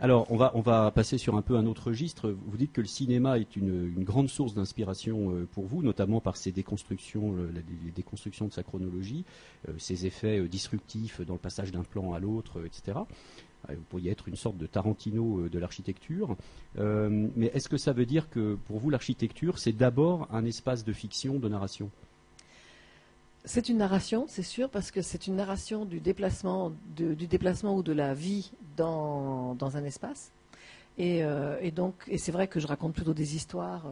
Alors, on va passer sur un peu un autre registre. Vous dites que le cinéma est une grande source d'inspiration pour vous, notamment par ses déconstructions, les déconstructions de sa chronologie, ses effets disruptifs dans le passage d'un plan à l'autre, etc. Vous pourriez être une sorte de Tarantino de l'architecture. Mais est-ce que ça veut dire que pour vous, l'architecture, c'est d'abord un espace de fiction, de narration? C'est une narration, c'est sûr, parce que c'est une narration du déplacement ou de la vie dans un espace. Et c'est vrai que je raconte plutôt des histoires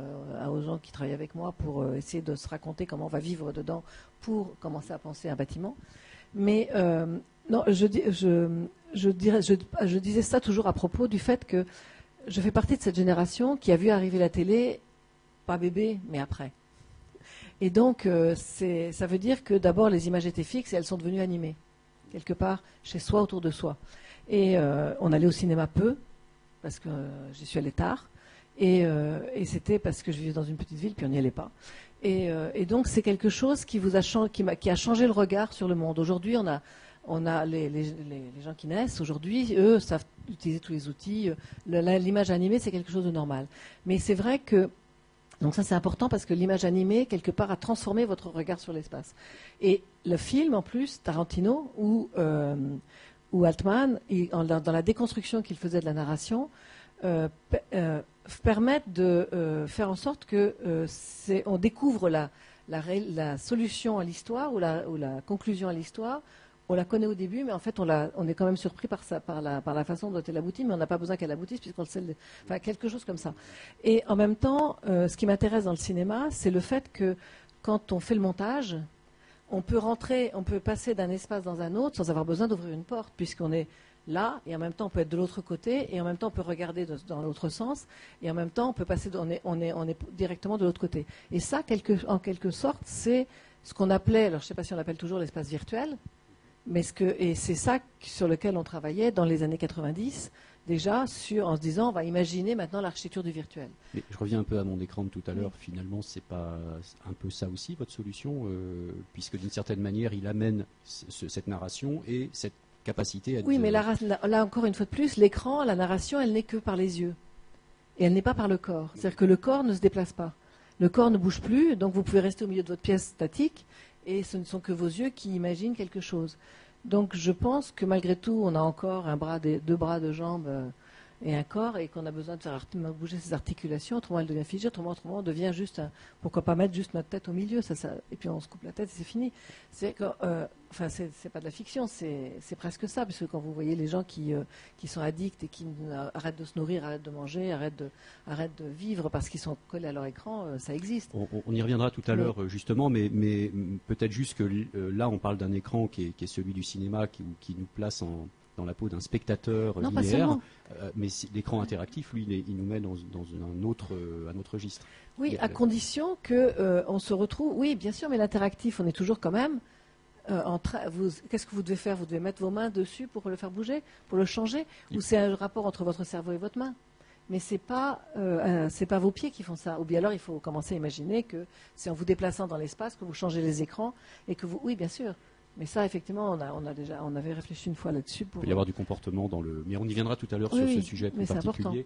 aux gens qui travaillent avec moi pour essayer de se raconter comment on va vivre dedans pour commencer à penser un bâtiment. Mais non, je disais ça toujours à propos du fait que je fais partie de cette génération qui a vu arriver la télé, pas bébé, mais après. Et donc, ça veut dire que d'abord, les images étaient fixes et elles sont devenues animées, quelque part, chez soi, autour de soi. Et on allait au cinéma peu, parce que j'y suis allée tard. Et c'était parce que je vivais dans une petite ville, puis on n'y allait pas. Et donc, c'est quelque chose qui a changé le regard sur le monde. Aujourd'hui, on a les gens qui naissent, aujourd'hui, eux, savent utiliser tous les outils. L'image animée, c'est quelque chose de normal. Mais c'est vrai que donc ça c'est important parce que l'image animée, quelque part, a transformé votre regard sur l'espace. Et le film, en plus, Tarantino ou Altman, dans la déconstruction qu'il faisait de la narration, permettent de faire en sorte que on découvre la solution à l'histoire ou la conclusion à l'histoire. On la connaît au début, mais en fait, on est quand même surpris par la façon dont elle aboutit, mais on n'a pas besoin qu'elle aboutisse puisqu'on le sait, enfin, quelque chose comme ça. Et en même temps, ce qui m'intéresse dans le cinéma, c'est le fait que quand on fait le montage, on peut passer d'un espace dans un autre sans avoir besoin d'ouvrir une porte, puisqu'on est là, et en même temps, on peut être de l'autre côté, et en même temps, on peut regarder dans l'autre sens, et en même temps, on peut passer, on est directement de l'autre côté. Et ça, en quelque sorte, c'est ce qu'on appelait, alors je ne sais pas si on l'appelle toujours l'espace virtuel, et c'est ça sur lequel on travaillait dans les années 90, déjà, en se disant, on va imaginer maintenant l'architecture du virtuel. Mais je reviens un peu à mon écran de tout à l'heure. Finalement, c'est pas un peu ça aussi, votre solution, puisque d'une certaine manière, il amène cette narration et cette capacité à... Oui, mais là, encore une fois de plus, l'écran, la narration, elle n'est que par les yeux. Et elle n'est pas par le corps. C'est-à-dire que le corps ne se déplace pas. Le corps ne bouge plus, donc vous pouvez rester au milieu de votre pièce statique, et ce ne sont que vos yeux qui imaginent quelque chose. Donc je pense que malgré tout, on a encore deux bras, deux jambes et un corps, et qu'on a besoin de faire bouger ses articulations, autrement elle devient figée, autrement on devient juste pourquoi pas mettre juste notre tête au milieu, et puis on se coupe la tête et c'est fini. C'est pas de la fiction, c'est presque ça, parce que quand vous voyez les gens qui sont addicts et qui arrêtent de se nourrir, arrêtent de manger, arrêtent de vivre parce qu'ils sont collés à leur écran, ça existe. On y reviendra tout à l'heure justement, mais peut-être juste que là on parle d'un écran qui est celui du cinéma qui nous place dans la peau d'un spectateur linéaire, mais l'écran interactif, lui, il nous met dans un autre registre. Oui, à condition qu'on se retrouve... Oui, bien sûr, mais l'interactif, on est toujours quand même... Qu'est-ce que vous devez faire? Vous devez mettre vos mains dessus pour le faire bouger, pour le changer? Ou c'est un rapport entre votre cerveau et votre main? Mais c'est pas vos pieds qui font ça. Ou bien alors, il faut commencer à imaginer que c'est en vous déplaçant dans l'espace que vous changez les écrans et que vous... Oui, bien sûr. Mais ça, effectivement, on avait réfléchi une fois là-dessus. Il peut y avoir du comportement dans le... Mais on y viendra tout à l'heure sur ce sujet plus particulier.